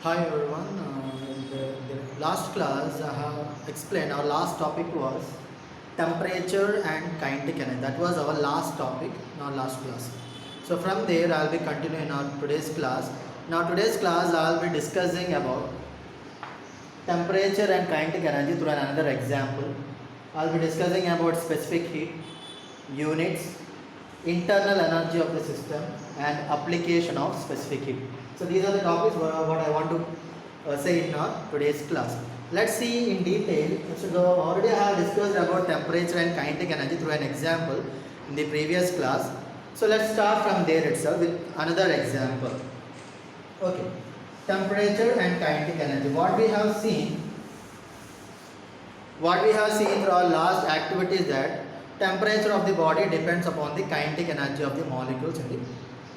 Hi everyone. In the last class, I have explained our last topic was temperature and kinetic energy. That was our last topic in our last class. So from there, I'll be continuing our today's class. Now today's class, I'll be discussing about temperature and kinetic energy through another example. I'll be discussing about specific heat, units, internal energy of the system, and application of specific heat. So these are the topics what I want to say in our today's class. Let's see in detail. So already I have discussed about temperature and kinetic energy through an example in the previous class. So let's start from there itself with another example. Okay, temperature and kinetic energy. What we have seen through our last activity is that temperature of the body depends upon the kinetic energy of the molecules in the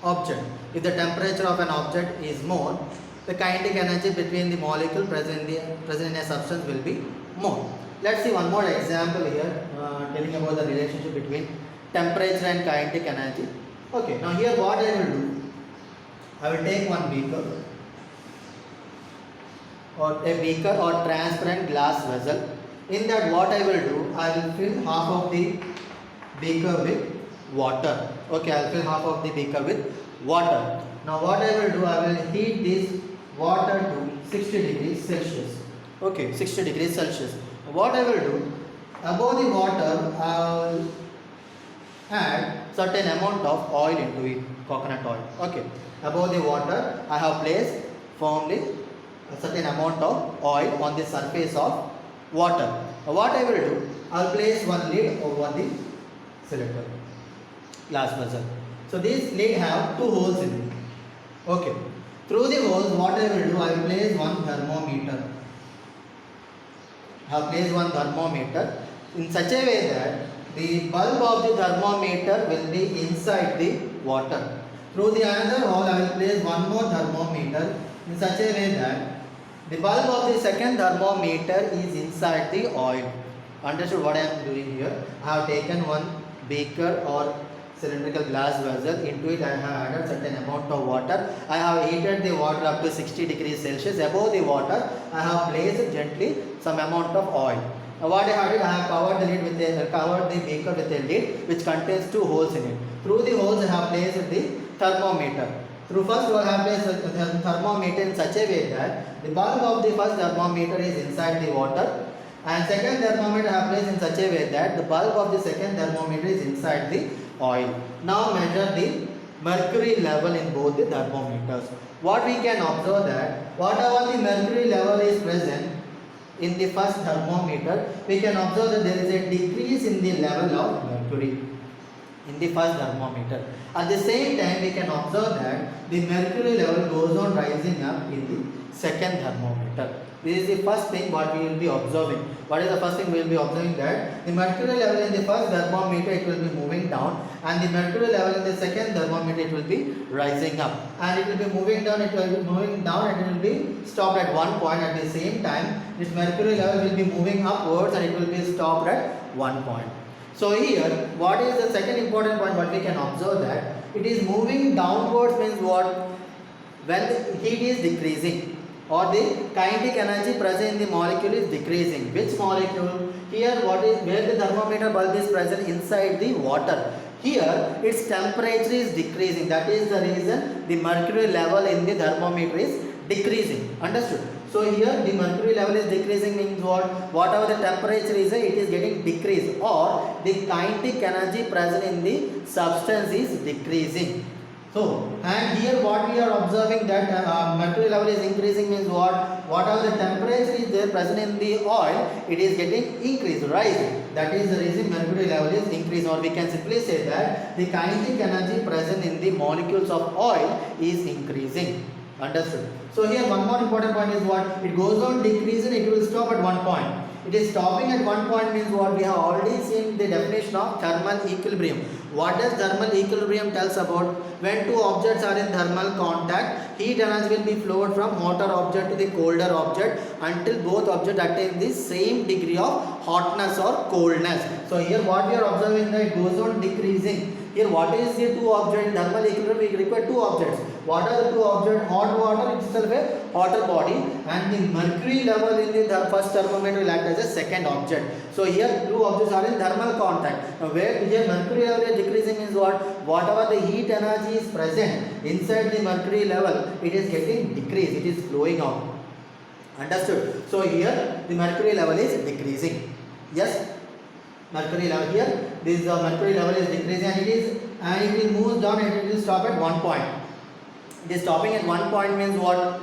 object. If the temperature of an object is more, the kinetic energy between the molecule present in a substance will be more. Let's see one more example here, telling about the relationship between temperature and kinetic energy. Okay, now here what I will do, I will take one beaker or transparent glass vessel. In that what I will do, I will fill half of the beaker with water. Okay, I will fill half of the beaker with water. Now what I will do, I will heat this water to 60 degrees Celsius. Okay, 60 degrees Celsius. What I will do, above the water, I will add certain amount of oil into it, coconut oil. Okay, above the water, I have placed firmly a certain amount of oil on the surface of water. What I will do, I will place one lid over the cylinder, glass vessel. So this lid have two holes in it. Okay, through the holes, what I will do, I will place one thermometer. I have placed one thermometer in such a way that the bulb of the thermometer will be inside the water. Through the another hole, I will place one more thermometer in such a way that the bulb of the second thermometer is inside the oil. Understood what I am doing here? I have taken one beaker or cylindrical glass vessel. Into it I have added certain amount of water. I have heated the water up to 60 degrees Celsius. Above the water, I have placed gently some amount of oil. Now what I have did, I have covered the beaker with a lid which contains two holes in it. Through the holes, I have placed the thermometer. Through first I have placed the thermometer in such a way that the bulb of the first thermometer is inside the water, and second thermometer I have placed in such a way that the bulb of the second thermometer is inside the oil. Now measure the mercury level in both the thermometers. What we can observe that whatever the mercury level is present in the first thermometer, we can observe that there is a decrease in the level of mercury in the first thermometer. At the same time, we can observe that the mercury level goes on rising up in the second thermometer. This is the first thing what we will be observing. What is the first thing we will be observing? That the mercury level in the first thermometer, it will be moving down, and the mercury level in the second thermometer, it will be rising up, and it will be moving down, and it will be stopped at one point. At the same time, this mercury level will be moving upwards, and it will be stopped at one point. So here, what is the second important point what we can observe, that it is moving downwards means what? When the heat is decreasing or the kinetic energy present in the molecule is decreasing. Which molecule? Here what is, where the thermometer bulb is present inside the water. Here its temperature is decreasing. That is the reason the mercury level in the thermometer is decreasing. Understood? So here the mercury level is decreasing means what? Whatever the temperature is, it is getting decreased, or the kinetic energy present in the substance is decreasing. So, and here what we are observing, that mercury level is increasing means what? Whatever the temperature is there present in the oil, it is getting increased, rising. That is the reason mercury level is increased, or we can simply say that the kinetic energy present in the molecules of oil is increasing. Understood? So here one more important point is what? It goes on decreasing, it will stop at one point. It is stopping at one point means what? We have already seen the definition of thermal equilibrium. What does thermal equilibrium tells about? When two objects are in thermal contact, heat energy will be flowed from hotter object to the colder object until both objects attain the same degree of hotness or coldness. So here what we are observing, that it goes on decreasing. Here what is the two objects in thermal equilibrium? We require two objects. What are the two objects? Hot water itself a hotter body, and the mercury level in the first thermometer will act as a second object. So here two objects are in thermal contact. Now where here mercury level is decreasing means what? Whatever the heat energy is present inside the mercury level, it is getting decreased. It is flowing out. Understood? So here the mercury level is decreasing. Yes, mercury level here. This mercury level is decreasing, and it will move down and it will stop at one point. It is stopping at one point means what?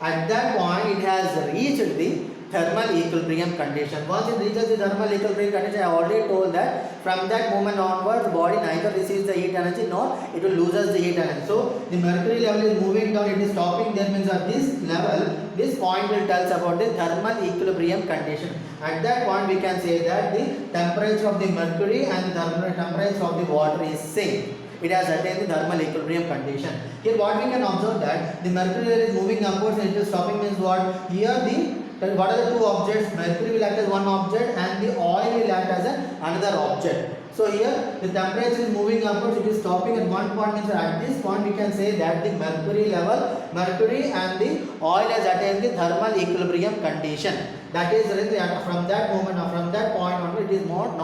At that point it has reached the thermal equilibrium condition. Once it reaches the thermal equilibrium condition, I already told that from that moment onwards, the body neither receives the heat energy nor it will loses the heat energy. So the mercury level is moving down, it is stopping there means at this level, this point will tell us about the thermal equilibrium condition. At that point we can say that the temperature of the mercury and the temperature of the water is same. It has attained the thermal equilibrium condition. Here what we can observe that the mercury level is moving upwards and it is stopping means what? Here what are the two objects? Mercury will act as one object and the oil will act as another object. So here the temperature is moving upwards, it is stopping at one point means at this point we can say that the mercury and the oil has attained the thermal equilibrium condition. That is from that moment or from that point on it is not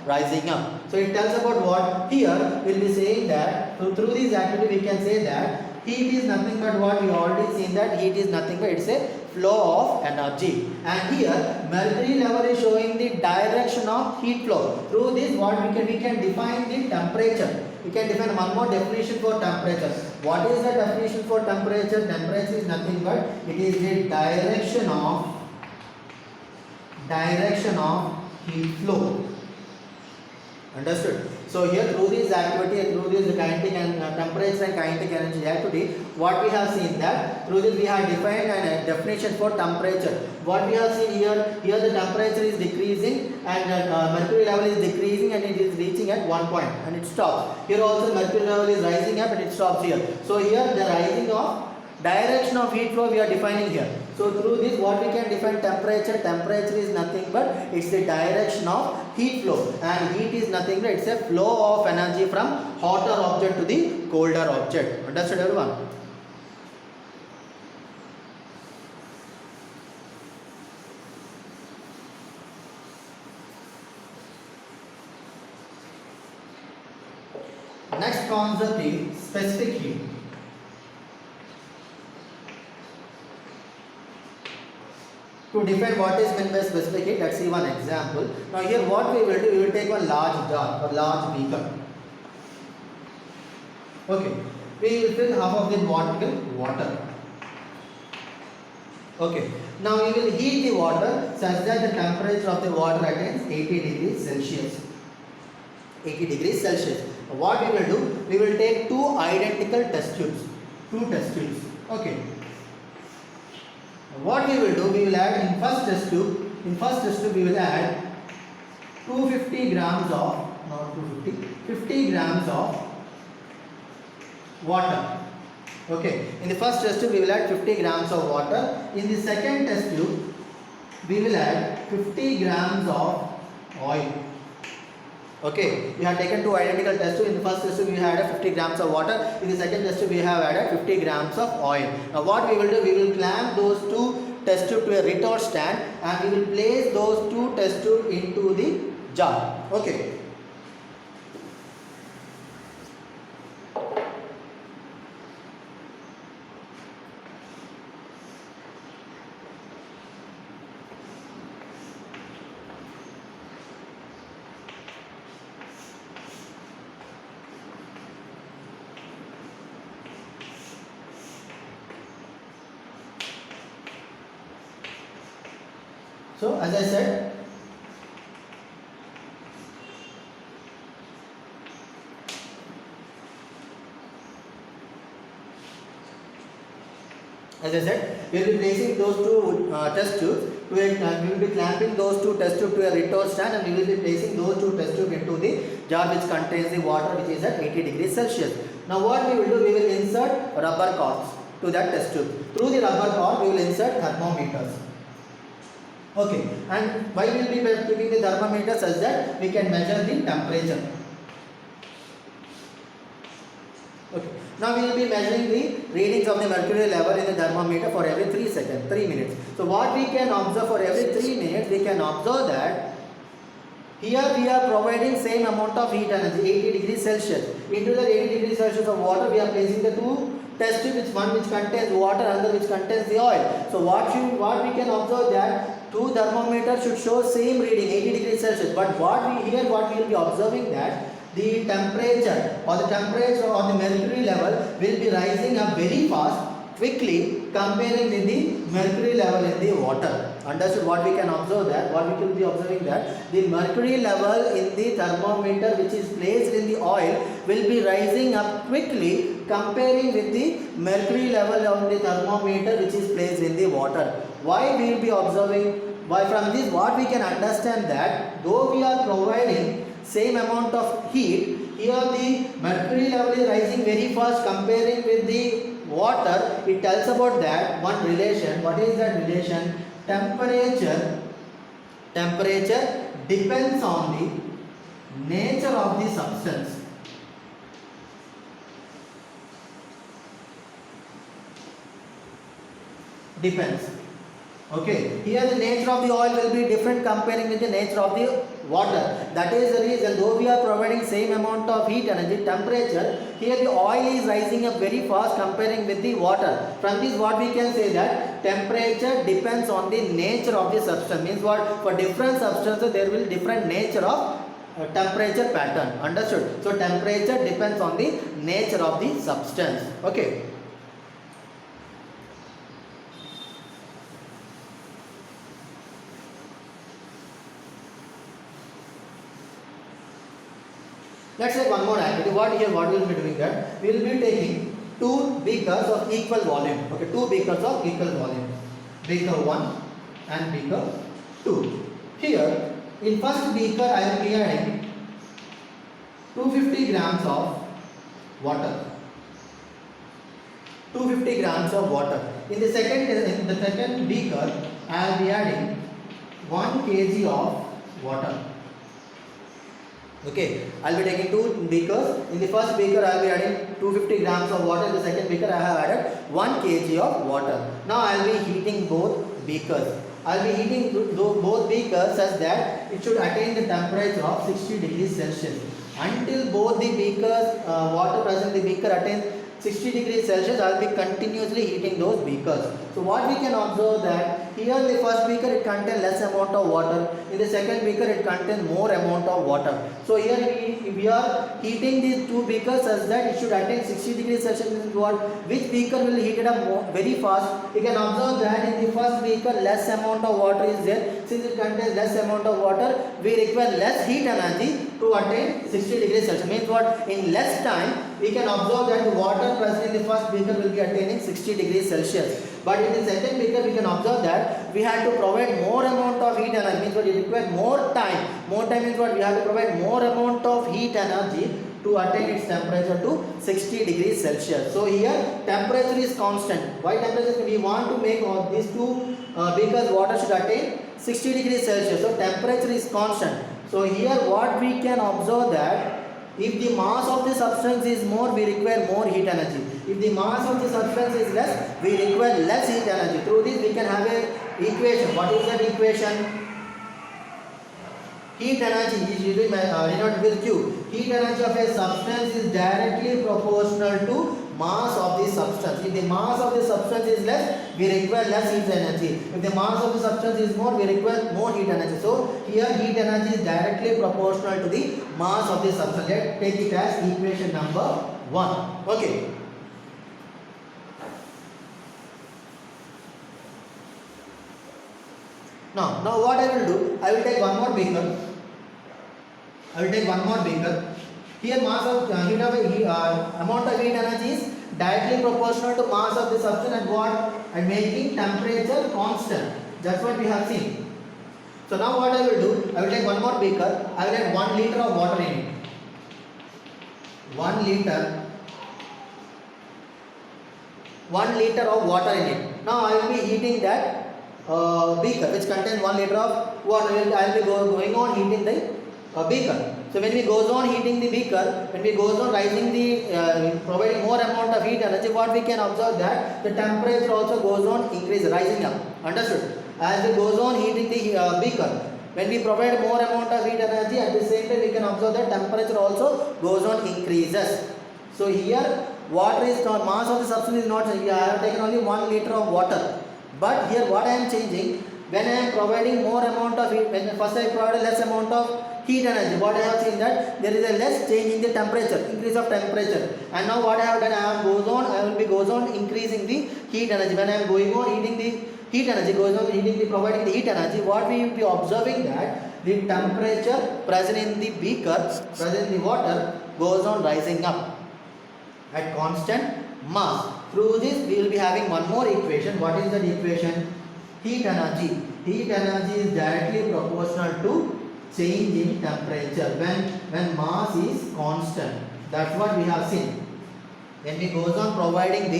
rising up. So it tells about what? Here we will be saying that through this activity we can say that heat is nothing but what? We already seen that heat is nothing but it's a flow of energy, and here mercury level is showing the direction of heat flow. Through this what we can define the temperature. We can define one more definition for temperature. What is the definition for temperature? Temperature is nothing but it is the direction of heat flow. Understood? So here through this activity and through this kinetic and temperature and kinetic energy activity, what we have seen that through this we have defined a definition for temperature. What we have seen here the temperature is decreasing and mercury level is decreasing and it is reaching at one point and it stops. Here also mercury level is rising up and it stops here. So here the rising of direction of heat flow we are defining here. So through this what we can define temperature? Temperature is nothing but it's the direction of heat flow, and heat is nothing but it's a flow of energy from hotter object to the colder object. Understood everyone? Next concept is specific heat. To define what is meant by specific heat, let's see one example. Now here what we will do, we will take one large jar or large beaker. Okay, we will fill half of it with water. Okay, now we will heat the water such that the temperature of the water attains 80 degrees Celsius. 80 degrees Celsius. What we will do, we will take two identical test tubes. Okay. What we will do, we will add in first test tube we will add 50 grams of water. Okay, in the first test tube we will add 50 grams of water. In the second test tube we will add 50 grams of oil. Okay, we have taken two identical test tubes. In the first test tube we have added 50 grams of water. In the second test tube we have added 50 grams of oil. Now what we will do, we will clamp those two test tubes to a retort stand and we will place those two test tubes into the jar. Okay. So as I said, we will be placing those two test tubes to a, we will be clamping those two test tubes to a retort stand and we will be placing those two test tubes into the jar which contains the water which is at 80 degrees Celsius. Now what we will do, we will insert rubber cords to that test tube. Through the rubber cord we will insert thermometers. Okay, and why we will be keeping the thermometer such that we can measure the temperature. Now we will be measuring the readings of the mercury level in the thermometer for every 3 seconds, 3 minutes. So what we can observe for every 3 minutes, we can observe that here we are providing same amount of heat energy, 80 degrees Celsius. Into the 80 degrees Celsius of water, we are placing the two test tubes, one which contains water, another which contains the oil. So what we can observe that two thermometers should show same reading, 80 degrees Celsius. But what we will be observing that the temperature or the mercury level will be rising up very fast, quickly, comparing with the mercury level in the water. Understood? What we can observe that, what we will be observing that the mercury level in the thermometer which is placed in the oil will be rising up quickly, comparing with the mercury level on the thermometer which is placed in the water. Why we will be observing? Why from this what we can understand that though we are providing same amount of heat, here the mercury level is rising very fast comparing with the water. It tells about that one relation. What is that relation? Temperature depends on the nature of the substance. Depends. Okay, here the nature of the oil will be different comparing with the nature of the water. That is the reason though we are providing same amount of heat energy, temperature, here the oil is rising up very fast comparing with the water. From this what we can say that temperature depends on the nature of the substance. Means what? For different substances there will different nature of temperature pattern. Understood? So temperature depends on the nature of the substance. Okay. Let's take one more activity. What we will be doing that? We will be taking two beakers of equal volume. Okay, two beakers of equal volume. Beaker 1 and beaker 2. Here, in first beaker I will be adding 250 grams of water. 250 grams of water. In the second beaker I will be adding 1 kg of water. Okay, I will be taking two beakers. In the first beaker I will be adding 250 grams of water. In the second beaker I have added 1 kg of water. Now I will be heating both beakers. I will be heating both beakers such that it should attain the temperature of 60 degrees Celsius. Until both the beakers, water present in the beaker attains 60 degrees Celsius, I will be continuously heating those beakers. So what we can observe that here in the first beaker it contains less amount of water, in the second beaker it contains more amount of water. So here we are heating these two beakers such that it should attain 60 degrees Celsius. Which beaker will heat it up very fast? You can observe that in the first beaker less amount of water is there. Since it contains less amount of water, we require less heat energy to attain 60 degrees Celsius. Means what? In less time we can observe that the water present in the first beaker will be attaining 60 degrees Celsius. But in the second beaker we can observe that we had to provide more amount of heat energy. Means what? It required more time. More time means what? We have to provide more amount of heat energy to attain its temperature to 60 degrees Celsius. So here temperature is constant. Why temperature? We want to make all these two beakers water should attain 60 degrees Celsius. So temperature is constant. So here what we can observe that if the mass of the substance is more, we require more heat energy. If the mass of the substance is less, we require less heat energy. Through this we can have a equation. What is that equation? Heat energy is usually denoted with Q. Heat energy of a substance is directly proportional to mass of the substance. If the mass of the substance is less, we require less heat energy. If the mass of the substance is more, we require more heat energy. So here heat energy is directly proportional to the mass of the substance. Let's take it as equation number 1. Okay. Now what I will do, I will take one more beaker. Here mass of amount of heat energy is directly proportional to mass of the substance and what? And making temperature constant. That's what we have seen. So now what I will do, I will take one more beaker. I will add 1 liter of water in it. 1 liter of water in it. Now I will be heating that beaker which contains 1 liter of water. I will be going on heating the beaker. So when we goes on heating the beaker, when we goes on rising the providing more amount of heat energy, what we can observe that the temperature also goes on increase, rising up. Understood? As it goes on heating the beaker, when we provide more amount of heat energy, at the same time we can observe that temperature also goes on increases. So here water is not, mass of the substance is not changing. I have taken only 1 liter of water, but here what I am changing, when I am providing more amount of heat, when first I provided less amount of heat energy, what I have seen that there is a less change in the temperature, increase of temperature. And now what I have done, I will be increasing the heat energy. When I am going on heating the heat energy, providing the heat energy, what we will be observing that the temperature present in the beaker, present in the water, goes on rising up at constant mass. Through this we will be having one more equation. What is that equation? Heat energy. Heat energy is directly proportional to change in temperature when mass is constant. That's what we have seen. When we goes on providing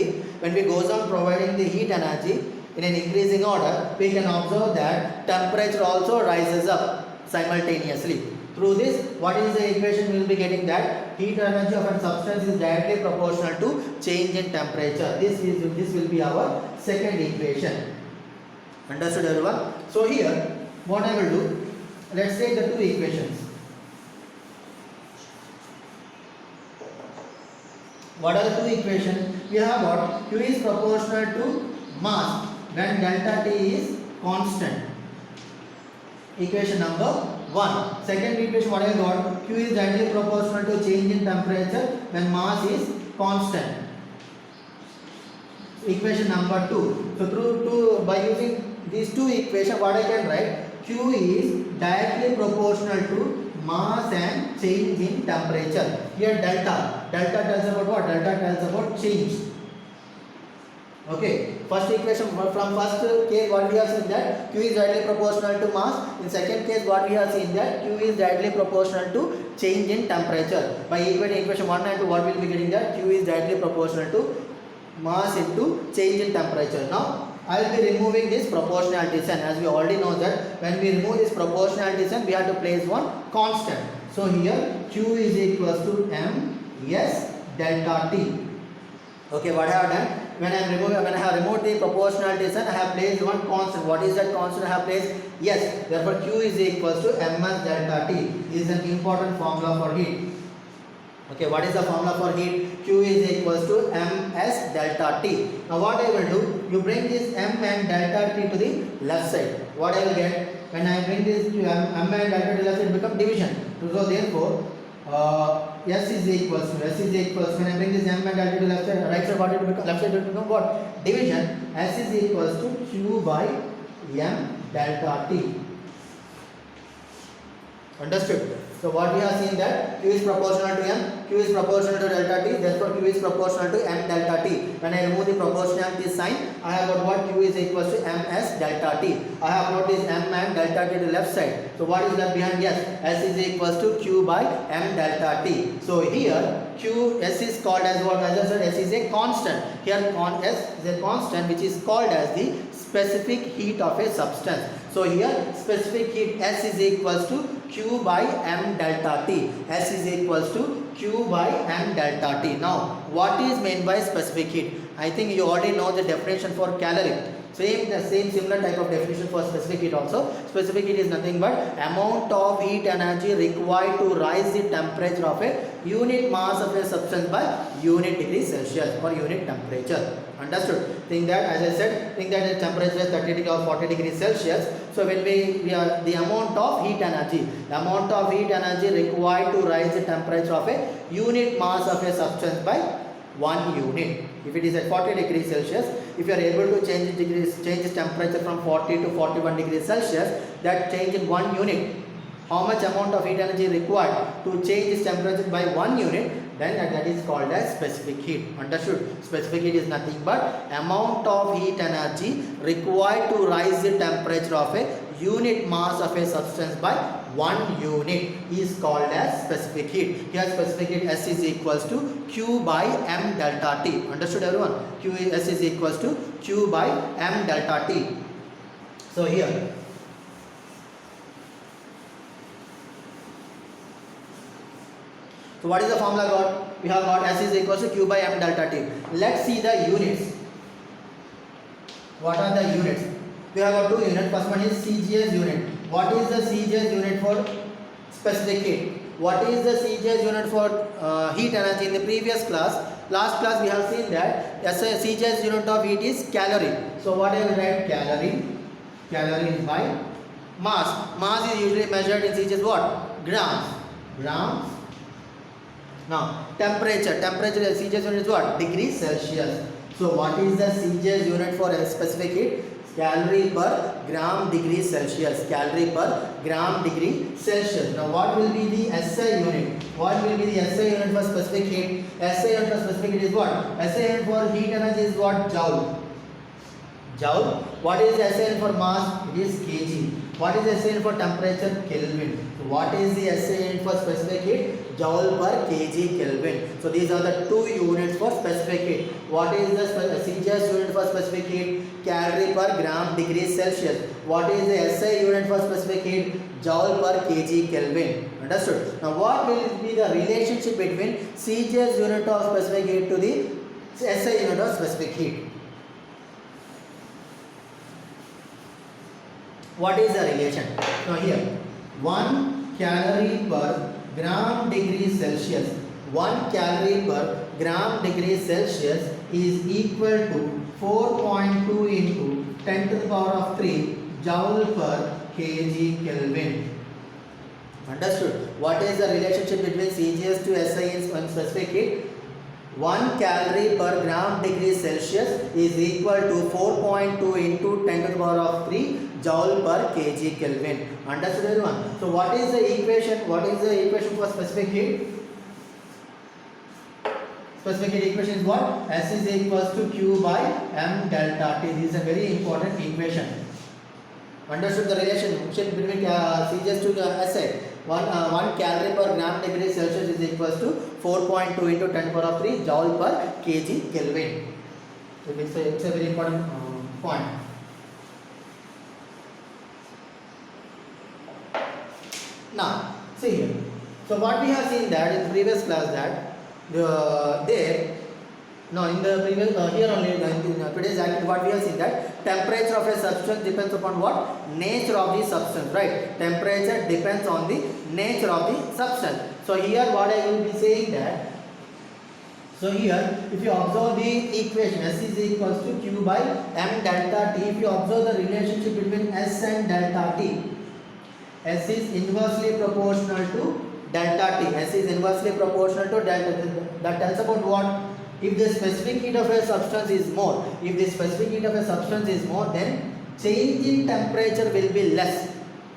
the heat energy in an increasing order, we can observe that temperature also rises up simultaneously. Through this, what is the equation we will be getting? That heat energy of a substance is directly proportional to change in temperature. This will be our second equation. Understood, everyone? So here, what I will do, let's take the two equations. What are the two equations? We have got Q is proportional to mass when delta T is constant. Equation number 1. Second equation, what I got? Q is directly proportional to change in temperature when mass is constant. Equation number 2. So by using these two equations, what I can write? Q is directly proportional to mass and change in temperature. Here delta tells about what? Delta tells about change. Okay, first equation, from first case what we have seen that Q is directly proportional to mass. In second case what we have seen that Q is directly proportional to change in temperature. By equating equation 1 and 2, what we will be getting that Q is directly proportional to mass into change in temperature. Now I will be removing this proportionality sign. As we already know that when we remove this proportionality sign, we have to place one constant. So here Q is equals to MS delta T. Okay, what I have done, when I have removed the proportionality sign, I have placed one constant. What is that constant I have placed? Yes, therefore Q is equals to MS delta T. This is an important formula for heat. Okay, what is the formula for heat? Q is equals to MS delta T. Now what I will do, you bring this M and delta T to the left side. What I will get, when I bring this to M and delta to the left side, it becomes division. So therefore, S is equals to, when I bring this M and delta to the left side, right side, what it will become? Left side will become what? Division. S is equals to Q by M delta T. Understood? So what we have seen that Q is proportional to M, Q is proportional to delta T, therefore Q is proportional to M delta T. When I remove the proportionality sign, I have got what? Q is equals to MS delta T. I have brought this M and delta T to the left side. So what is that behind? Yes, S is equals to Q by M delta T. So here S is called as what? As I said, S is a constant. Here S is a constant which is called as the specific heat of a substance. So here specific heat S is equals to Q by M delta T. S is equals to Q by M delta T. Now what is meant by specific heat? I think you already know the definition for caloric. Same similar type of definition for specific heat also. Specific heat is nothing but amount of heat energy required to rise the temperature of a unit mass of a substance by unit degree Celsius or unit temperature. Understood? Think that, as I said, the temperature is 30 degree or 40 degrees Celsius. So when we are the amount of heat energy required to rise the temperature of a unit mass of a substance by 1 unit. If it is at 40 degrees Celsius, if you are able to change the temperature from 40 to 41 degrees Celsius, that change in 1 unit, how much amount of heat energy required to change this temperature by 1 unit, then that is called as specific heat. Understood? Specific heat is nothing but amount of heat energy required to rise the temperature of a unit mass of a substance by 1 unit is called as specific heat. Here specific heat S is equals to Q by M delta T. Understood, everyone? S is equals to Q by M delta T. So here So what is the formula got? We have got S is equals to Q by M delta T. Let's see the units. What are the units? We have got two units. First one is CGS unit. What is the CGS unit for specific heat? What is the CGS unit for heat energy? In the previous class, last class we have seen that CGS unit of heat is calorie. So what I will write? Calorie. Calorie is by mass. Mass is usually measured in CGS what? Grams. Grams. Now temperature. Temperature CGS unit is what? Degrees Celsius. So what is the CGS unit for a specific heat? Calorie per gram degree Celsius. Calorie per gram degree Celsius. Now what will be the SI unit? What will be the SI unit for specific heat? SI unit for specific heat is what? SI unit for heat energy is what? Joule. Joule. What is SI unit for mass? It is kg. What is SI unit for temperature? Kelvin. So what is the SI unit for specific heat? Joule per kg Kelvin. So these are the two units for specific heat. What is the CGS unit for specific heat? Calorie per gram degree Celsius. What is the SI unit for specific heat? Joule per kg Kelvin. Understood? Now what will be the relationship between CGS unit of specific heat to the SI unit of specific heat? What is the relation? Now here 1 calorie per gram degree Celsius. 1 calorie per gram degree Celsius is equal to 4.2 into 10 to the power of 3 joule per kg Kelvin. Understood? What is the relationship between CGS to SI in specific heat? 1 calorie per gram degree Celsius is equal to 4.2 into 10 to the power of 3 joule per kg Kelvin. Understood everyone? So what is the equation? What is the equation for specific heat? Specific heat equation is what? S is equals to Q by M delta T. This is a very important equation. Understood the relationship between CGS to SI? 1 calorie per gram degree Celsius is equals to 4.2 into 10 to the power of 3 joule per kg Kelvin. So it's a very important point. Now see here. So what we have seen that in the previous class that in the previous here only in today's activity what we have seen that temperature of a substance depends upon what? Nature of the substance, right? Temperature depends on the nature of the substance. So here what I will be saying that, so here if you observe the equation S is equals to Q by M delta T, if you observe the relationship between S and delta T, S is inversely proportional to delta T. S is inversely proportional to delta T. That tells about what? If the specific heat of a substance is more, if the specific heat of a substance is more, then change in temperature will be less.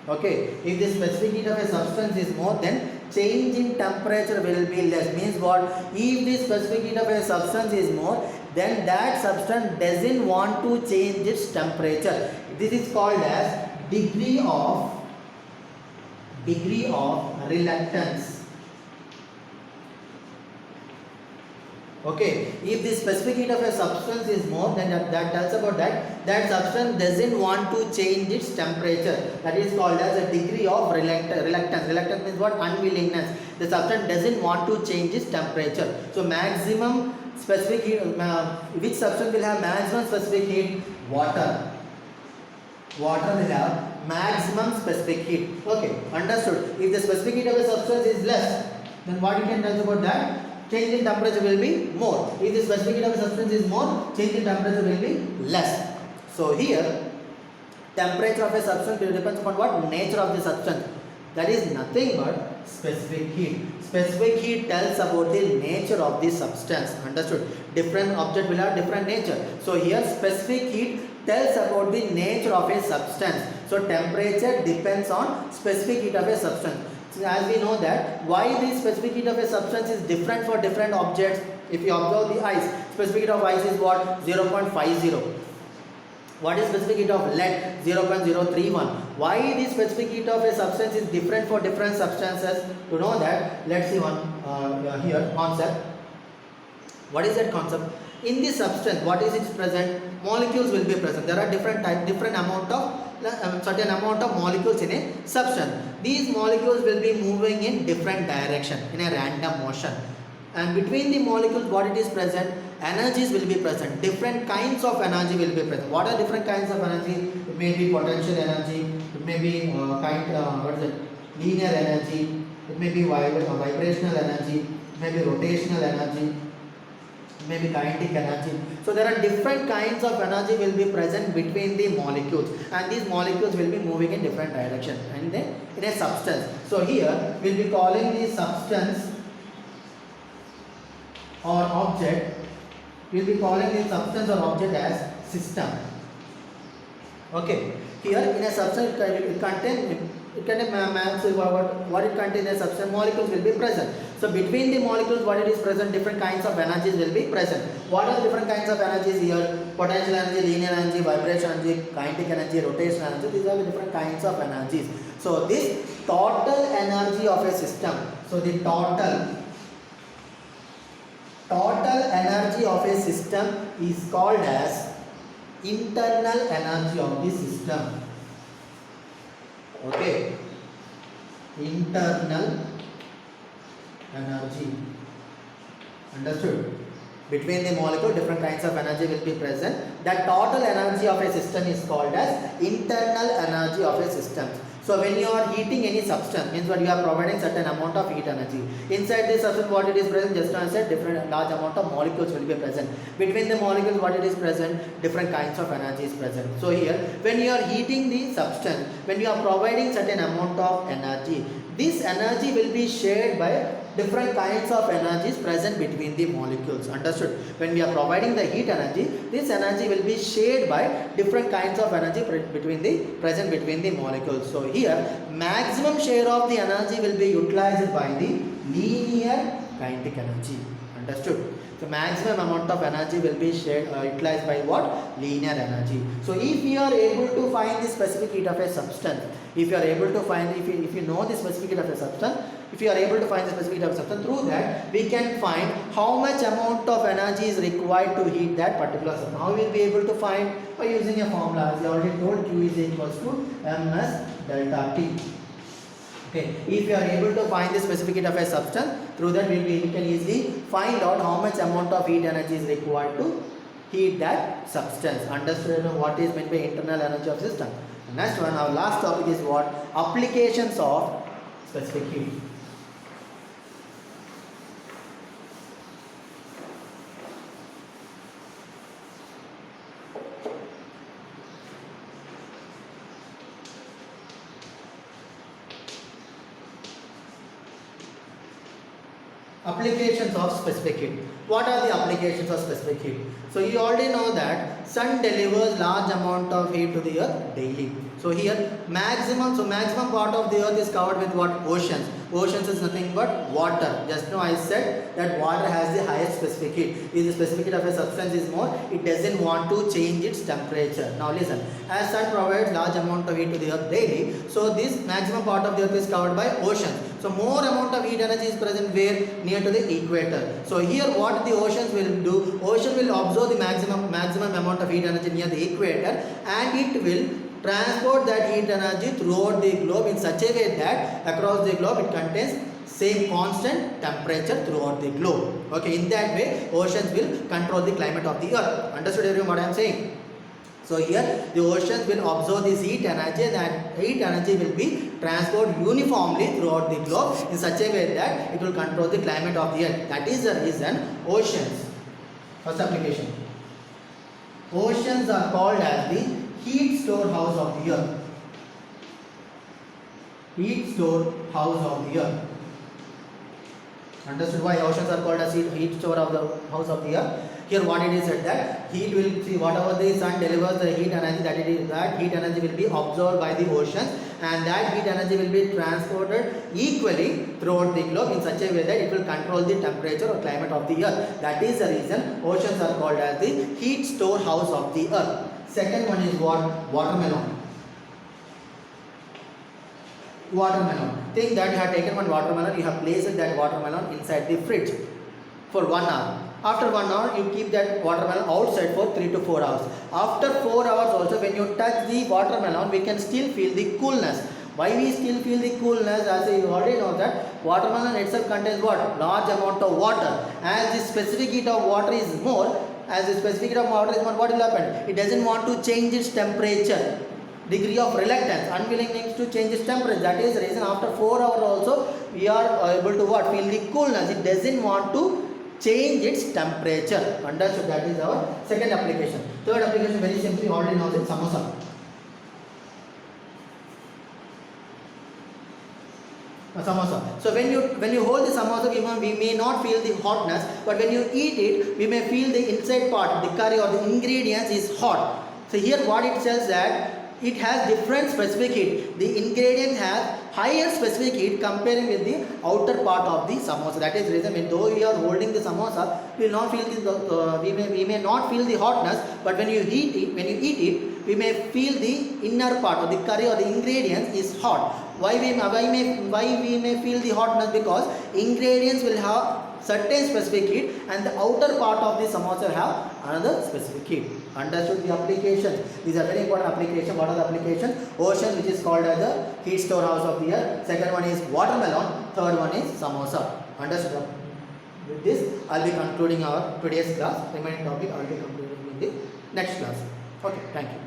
Okay, if the specific heat of a substance is more, then change in temperature will be less. Means what? If the specific heat of a substance is more, then that substance doesn't want to change its temperature. This is called as degree of reluctance. Okay, if the specific heat of a substance is more, then that tells about that substance doesn't want to change its temperature. That is called as a degree of reluctance. Reluctance means what? Unwillingness. The substance doesn't want to change its temperature. So maximum specific heat, which substance will have maximum specific heat? Water. Water will have maximum specific heat. Okay, understood. If the specific heat of a substance is less, then what you can tell about that? Change in temperature will be more. If the specific heat of a substance is more, change in temperature will be less. So here, temperature of a substance depends upon what? Nature of the substance. That is nothing but specific heat. Specific heat tells about the nature of the substance. Understood? Different object will have different nature. So here specific heat tells about the nature of a substance. So temperature depends on specific heat of a substance. So as we know that why the specific heat of a substance is different for different objects. If you observe the ice, specific heat of ice is what? 0.50. What is specific heat of lead? 0.031. Why the specific heat of a substance is different for different substances? To know that, let's see one here concept. What is that concept? In the substance, what is its present? Molecules will be present. There are different types, different amount of certain amount of molecules in a substance. These molecules will be moving in different direction in a random motion, and between the molecules what it is present, energies will be present, different kinds of energy will be present. What are different kinds of energy? It may be potential energy, it may be linear energy, it may be vibrational energy, it may be rotational energy, maybe kinetic energy. So there are different kinds of energy will be present between the molecules, and these molecules will be moving in different direction and then in a substance. So here we will be calling the substance or object, we will be calling the substance or object as system. Okay, here in a substance it contains what it contains, a substance, molecules will be present. So between the molecules what it is present, different kinds of energies will be present. What are the different kinds of energies here? Potential energy, linear energy, vibration energy, kinetic energy, rotational energy. These are the different kinds of energies. So this total energy of a system, so the total energy of a system is called as internal energy of the system. Okay, internal energy. Understood? Between the molecule different kinds of energy will be present. The total energy of a system is called as internal energy of a system. So when you are heating any substance, means what you are providing certain amount of heat energy. Inside this substance what it is present, just as I said, different large amount of molecules will be present. Between the molecules what it is present, different kinds of energy is present. So here when you are heating the substance, when you are providing certain amount of energy, this energy will be shared by different kinds of energies present between the molecules. Understood? When we are providing the heat energy, this energy will be shared by different kinds of energy present between the molecules. So here maximum share of the energy will be utilized by the linear kinetic energy. Understood? So maximum amount of energy will be shared utilized by what? Linear energy. So if we are able to find the specific heat of a substance, if you are able to find, if you know the specific heat of a substance, if you are able to find the specific heat of a substance, through that we can find how much amount of energy is required to heat that particular substance. How we will be able to find? By using a formula, as I already told, Q is equals to ms delta T. Okay, if you are able to find the specific heat of a substance, through that we can easily find out how much amount of heat energy is required to heat that substance. Understood what is meant by internal energy of system. The next one, our last topic is what? Applications of specific heat. Applications of specific heat. What are the applications of specific heat? So you already know that sun delivers large amount of heat to the earth daily. So here maximum part of the earth is covered with what? Oceans. Oceans is nothing but water. Just now I said that water has the highest specific heat. If the specific heat of a substance is more, it doesn't want to change its temperature. Now listen, as sun provides large amount of heat to the earth daily, so this maximum part of the earth is covered by oceans. So more amount of heat energy is present where? Near to the equator. So here what the oceans will do? Ocean will absorb the maximum amount of heat energy near the equator, and it will transport that heat energy throughout the globe in such a way that across the globe it contains same constant temperature throughout the globe. Okay, in that way oceans will control the climate of the earth. Understood everyone what I am saying? So here the oceans will absorb this heat energy, and that heat energy will be transported uniformly throughout the globe in such a way that it will control the climate of the earth. That is the reason oceans. First application. Oceans are called as the heat storehouse of the earth. Heat storehouse of the earth. Understood why oceans are called as heat store of the house of the earth? Here what it is said that heat will see whatever the sun delivers the heat energy, that heat energy will be absorbed by the oceans, and that heat energy will be transported equally throughout the globe in such a way that it will control the temperature or climate of the earth. That is the reason oceans are called as the heat storehouse of the earth. Second one is what? Watermelon. Watermelon. Think that you have taken one watermelon, you have placed that watermelon inside the fridge for 1 hour. After 1 hour, you keep that watermelon outside for 3 to 4 hours. After 4 hours also, when you touch the watermelon, we can still feel the coolness. Why we still feel the coolness? As you already know that watermelon itself contains what? Large amount of water. As the specific heat of water is more, as the specific heat of water is more, what will happen? It doesn't want to change its temperature. Degree of reluctance, unwillingness to change its temperature. That is the reason after 4 hours also we are able to what? Feel the coolness. It doesn't want to change its temperature. Understood? That is our second application. Third application, very simply, already knows it, samosa. Samosa. So when you hold the samosa, we may not feel the hotness, but when you eat it, we may feel the inside part, the curry or the ingredients is hot. So here what it says that it has different specific heat. The ingredient has higher specific heat comparing with the outer part of the samosa. That is the reason when though we are holding the samosa, we will not feel we may not feel the hotness, but when you eat it, we may feel the inner part or the curry or the ingredients is hot. Why we may feel the hotness? Because ingredients will have certain specific heat and the outer part of the samosa will have another specific heat. Understood the applications? These are very important applications. What are the applications? Ocean, which is called as the heat storehouse of the earth. Second one is watermelon. Third one is samosa. Understood? With this, I'll be concluding our today's class. Remaining topic I'll be concluding in the next class. Okay, thank you.